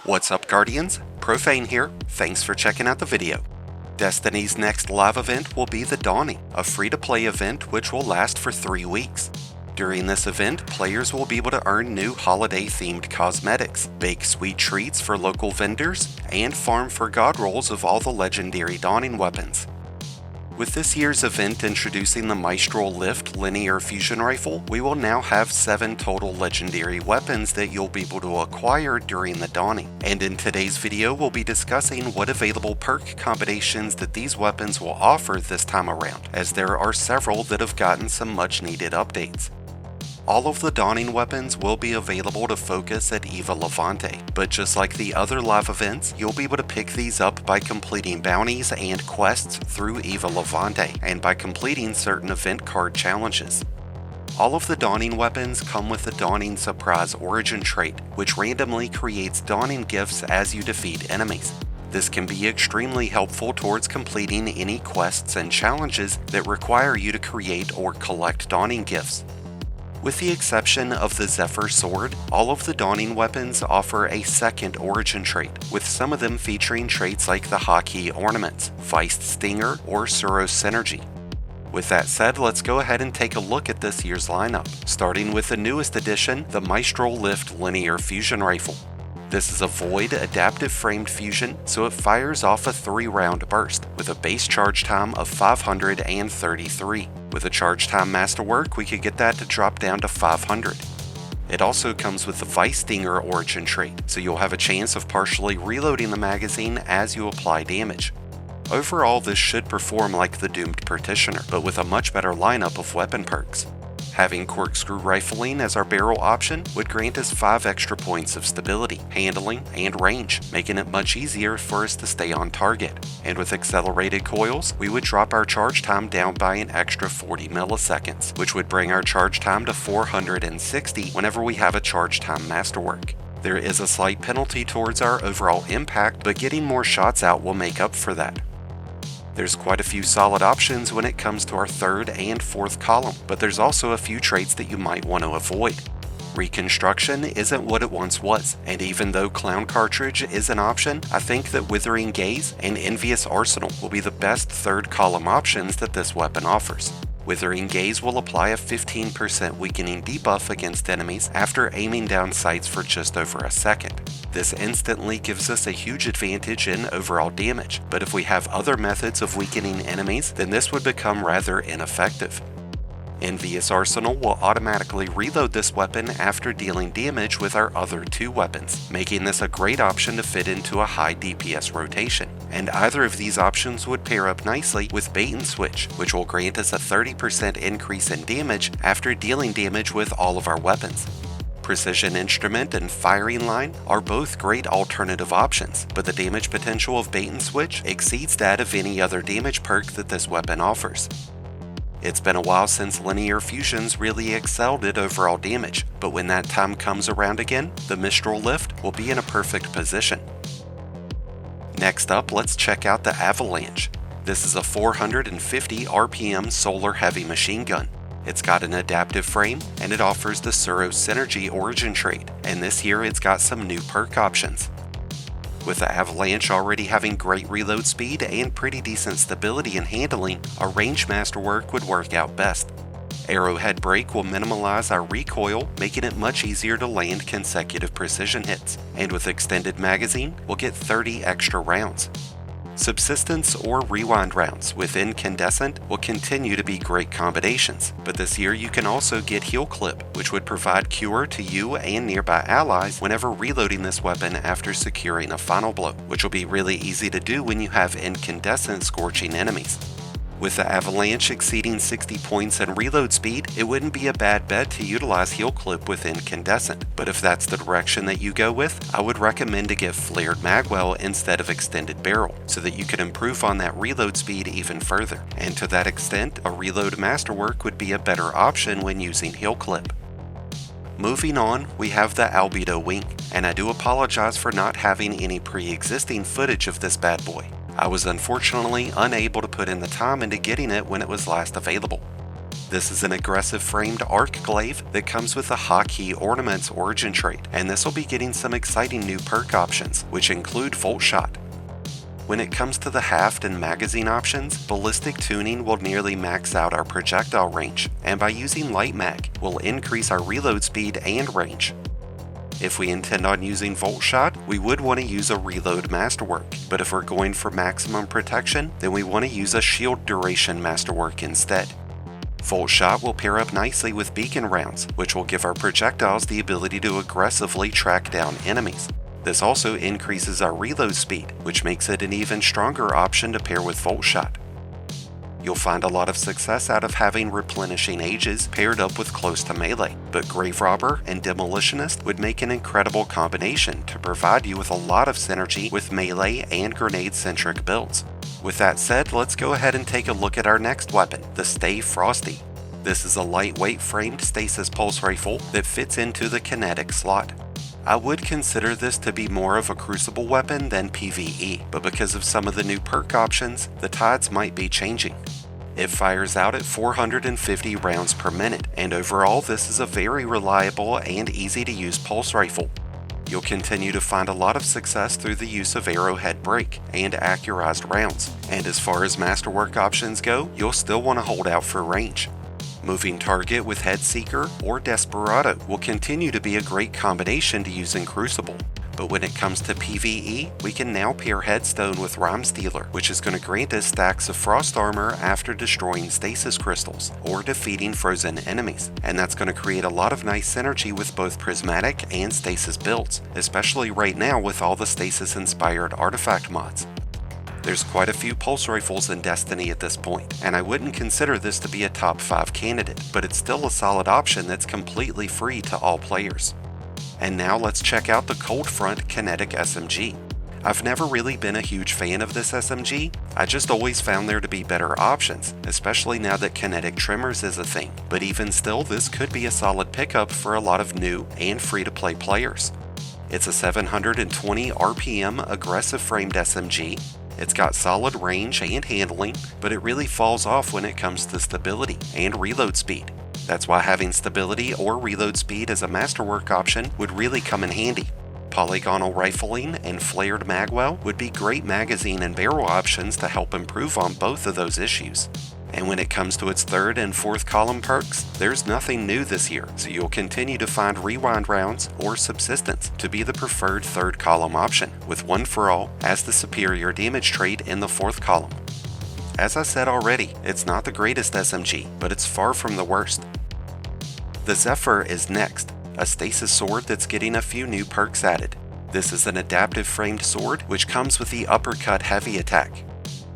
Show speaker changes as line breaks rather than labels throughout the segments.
What's up, Guardians? Profane here. Thanks for checking out the video. Destiny's next live event will be The Dawning, a free-to-play event which will last for 3 weeks. During this event, players will be able to earn new holiday-themed cosmetics, bake sweet treats for local vendors, and farm for god rolls of all the legendary Dawning weapons. With this year's event introducing the Mistral Lift linear fusion rifle, we will now have 7 total legendary weapons that you'll be able to acquire during the Dawning. And in today's video, we'll be discussing what available perk combinations that these weapons will offer this time around, as there are several that have gotten some much needed updates. All of the Dawning weapons will be available to focus at Eva Levante, but just like the other live events, you'll be able to pick these up by completing bounties and quests through Eva Levante, and by completing certain event card challenges. All of the Dawning weapons come with the Dawning Surprise Origin trait, which randomly creates Dawning gifts as you defeat enemies. This can be extremely helpful towards completing any quests and challenges that require you to create or collect Dawning gifts. With the exception of the Zephyr sword, all of the Dawning weapons offer a second origin trait, with some of them featuring traits like the hotkey ornaments, Veist stinger, or Suros synergy. With that said, let's go ahead and take a look at this year's lineup, starting with the newest addition, the Mistral Lift linear fusion rifle. This is a void adaptive framed fusion, so it fires off a 3-round burst, with a base charge time of 533. With a charge time masterwork, we could get that to drop down to 500. It also comes with the Veist stinger origin trait, so you'll have a chance of partially reloading the magazine as you apply damage. Overall, this should perform like the Doomed Partitioner, but with a much better lineup of weapon perks. Having corkscrew rifling as our barrel option would grant us 5 extra points of stability, handling, and range, making it much easier for us to stay on target. And with accelerated coils, we would drop our charge time down by an extra 40 milliseconds, which would bring our charge time to 460 whenever we have a charge time masterwork. There is a slight penalty towards our overall impact, but getting more shots out will make up for that. There's quite a few solid options when it comes to our 3rd and 4th column, but there's also a few traits that you might want to avoid. Reconstruction isn't what it once was, and even though Clown Cartridge is an option, I think that Withering Gaze and Envious Arsenal will be the best 3rd column options that this weapon offers. Withering Gaze will apply a 15% weakening debuff against enemies after aiming down sights for just over a second. This instantly gives us a huge advantage in overall damage, but if we have other methods of weakening enemies, then this would become rather ineffective. Envious Arsenal will automatically reload this weapon after dealing damage with our other 2 weapons, making this a great option to fit into a high DPS rotation. And either of these options would pair up nicely with Bait and Switch, which will grant us a 30% increase in damage after dealing damage with all of our weapons. Precision Instrument and Firing Line are both great alternative options, but the damage potential of Bait and Switch exceeds that of any other damage perk that this weapon offers. It's been a while since linear fusions really excelled at overall damage, but when that time comes around again, the Mistral Lift will be in a perfect position. Next up, let's check out the Avalanche. This is a 450 RPM solar heavy machine gun. It's got an adaptive frame, and it offers the Suros synergy origin trait, and this year it's got some new perk options. With the Avalanche already having great reload speed and pretty decent stability and handling, a range masterwork would work out best. Arrowhead Break will minimize our recoil, making it much easier to land consecutive precision hits, and with Extended Magazine, we'll get 30 extra rounds. Subsistence or Rewind rounds with Incandescent will continue to be great combinations, but this year you can also get Heal Clip, which would provide cure to you and nearby allies whenever reloading this weapon after securing a final blow, which will be really easy to do when you have Incandescent scorching enemies. With the Avalanche exceeding 60 points in reload speed, it wouldn't be a bad bet to utilize Heal Clip with Incandescent, but if that's the direction that you go with, I would recommend to get Flared Magwell instead of Extended Barrel, so that you could improve on that reload speed even further, and to that extent, a Reload Masterwork would be a better option when using Heal Clip. Moving on, we have the Albedo Wing, and I do apologize for not having any pre-existing footage of this bad boy. I was unfortunately unable to put in the time into getting it when it was last available. This is an aggressive framed arc glaive that comes with the Hotkey Ornaments origin trait, and this will be getting some exciting new perk options, which include Volt Shot. When it comes to the haft and magazine options, ballistic tuning will nearly max out our projectile range, and by using light mag, will increase our reload speed and range. If we intend on using Volt Shot, we would want to use a reload masterwork, but if we're going for maximum protection, then we want to use a shield duration masterwork instead. Volt Shot will pair up nicely with beacon rounds, which will give our projectiles the ability to aggressively track down enemies. This also increases our reload speed, which makes it an even stronger option to pair with Volt Shot. You'll find a lot of success out of having replenishing ages paired up with close to melee, but Grave Robber and Demolitionist would make an incredible combination to provide you with a lot of synergy with melee and grenade-centric builds. With that said, let's go ahead and take a look at our next weapon, the Stay Frosty. This is a lightweight framed stasis pulse rifle that fits into the kinetic slot. I would consider this to be more of a crucible weapon than PvE, but because of some of the new perk options, the tides might be changing. It fires out at 450 rounds per minute, and overall this is a very reliable and easy to use pulse rifle. You'll continue to find a lot of success through the use of arrowhead break and accurized rounds, and as far as masterwork options go, you'll still want to hold out for range. Moving target with Headseeker or Desperado will continue to be a great combination to use in Crucible, but when it comes to PvE, we can now pair Headstone with Rhyme Stealer, which is going to grant us stacks of frost armor after destroying stasis crystals or defeating frozen enemies, and that's going to create a lot of nice synergy with both prismatic and stasis builds, especially right now with all the stasis inspired artifact mods. There's quite a few pulse rifles in Destiny at this point, and I wouldn't consider this to be a top 5 candidate, but it's still a solid option that's completely free to all players. And now let's check out the Cold Front Kinetic SMG. I've never really been a huge fan of this SMG, I just always found there to be better options, especially now that kinetic trimmers is a thing, but even still this could be a solid pickup for a lot of new and free-to-play players. It's a 720 RPM aggressive framed SMG. It's got solid range and handling, but it really falls off when it comes to stability and reload speed. That's why having stability or reload speed as a masterwork option would really come in handy. Polygonal rifling and flared magwell would be great magazine and barrel options to help improve on both of those issues. And when it comes to its third and fourth column perks, there's nothing new this year, so you'll continue to find rewind rounds or subsistence to be the preferred third column option, with One for All as the superior damage trait in the fourth column. As I said already, it's not the greatest SMG, but it's far from the worst. The Zephyr is next, a stasis sword that's getting a few new perks added. This is an adaptive framed sword which comes with the uppercut heavy attack.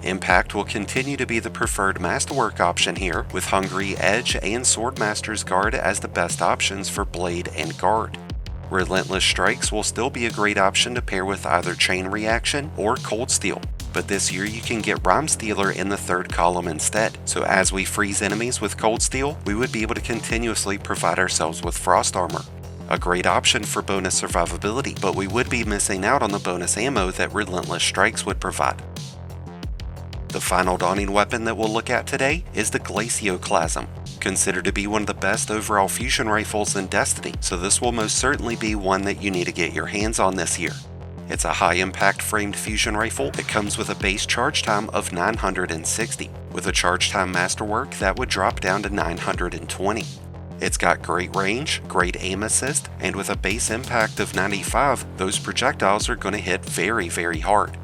Impact will continue to be the preferred masterwork option here, with Hungry Edge and Swordmaster's Guard as the best options for Blade and Guard. Relentless Strikes will still be a great option to pair with either Chain Reaction or Cold Steel, but this year you can get Rhyme Stealer in the third column instead, so as we freeze enemies with Cold Steel, we would be able to continuously provide ourselves with Frost Armor. A great option for bonus survivability, but we would be missing out on the bonus ammo that Relentless Strikes would provide. The final dawning weapon that we'll look at today is the Glacioclasm, considered to be one of the best overall fusion rifles in Destiny, so this will most certainly be one that you need to get your hands on this year. It's a high impact framed fusion rifle that comes with a base charge time of 960, with a charge time masterwork that would drop down to 920. It's got great range, great aim assist, and with a base impact of 95, those projectiles are going to hit very, very hard.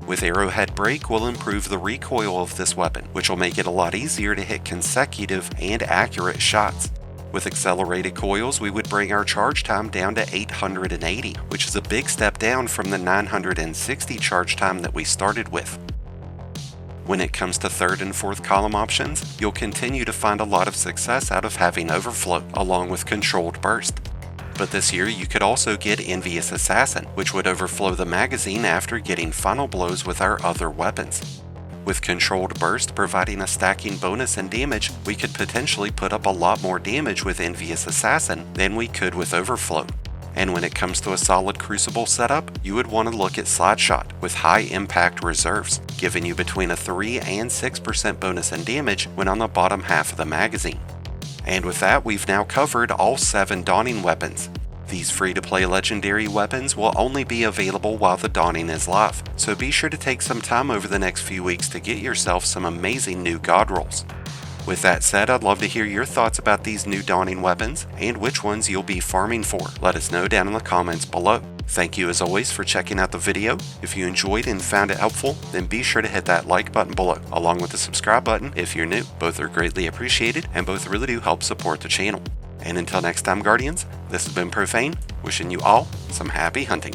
With Arrowhead Break, we'll improve the recoil of this weapon, which will make it a lot easier to hit consecutive and accurate shots. With Accelerated Coils, we would bring our charge time down to 880, which is a big step down from the 960 charge time that we started with. When it comes to third and fourth column options, you'll continue to find a lot of success out of having Overflow, along with Controlled Burst. But this year you could also get Envious Assassin, which would overflow the magazine after getting final blows with our other weapons. With Controlled Burst providing a stacking bonus and damage, we could potentially put up a lot more damage with Envious Assassin than we could with Overflow. And when it comes to a solid Crucible setup, you would want to look at Slideshot with high impact reserves, giving you between a 3 and 6% bonus in damage when on the bottom half of the magazine. And with that, we've now covered all 7 Dawning weapons. These free-to-play legendary weapons will only be available while the Dawning is live, so be sure to take some time over the next few weeks to get yourself some amazing new God Rolls. With that said, I'd love to hear your thoughts about these new Dawning weapons and which ones you'll be farming for. Let us know down in the comments below. Thank you as always for checking out the video. If you enjoyed and found it helpful, then be sure to hit that like button below, along with the subscribe button if you're new. Both are greatly appreciated and both really do help support the channel. And until next time, Guardians, this has been Profane, wishing you all some happy hunting.